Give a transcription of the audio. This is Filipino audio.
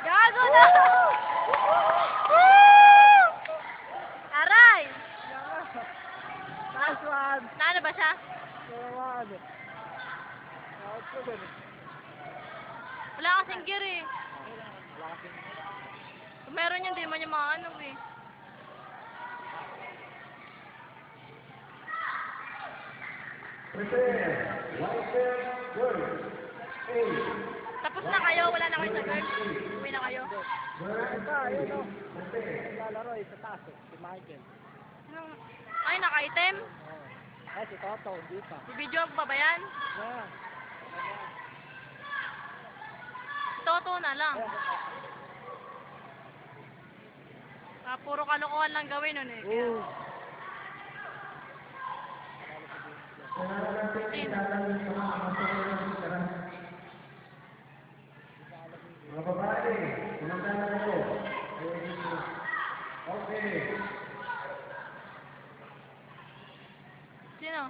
Gago na! Aray! Nice one! Naano ba siya? Naman! Out ko din. Wala kasing gear eh. Wala kasing... Kung meron yan, di man yung mga ano eh. Tapos na kayo, wala na kayo sa girls. Uwi na kayo. Ito, ayun o. Naglalaro eh, sa taas eh. Si Michael. Ay, naka-item? Ay, si Toto, hindi pa. Video pa ba yan? Yan. Toto na lang. Puro kalokohan lang gawin nun eh. Oo. Mga babae, kumangkanan ako. Okay. Sino?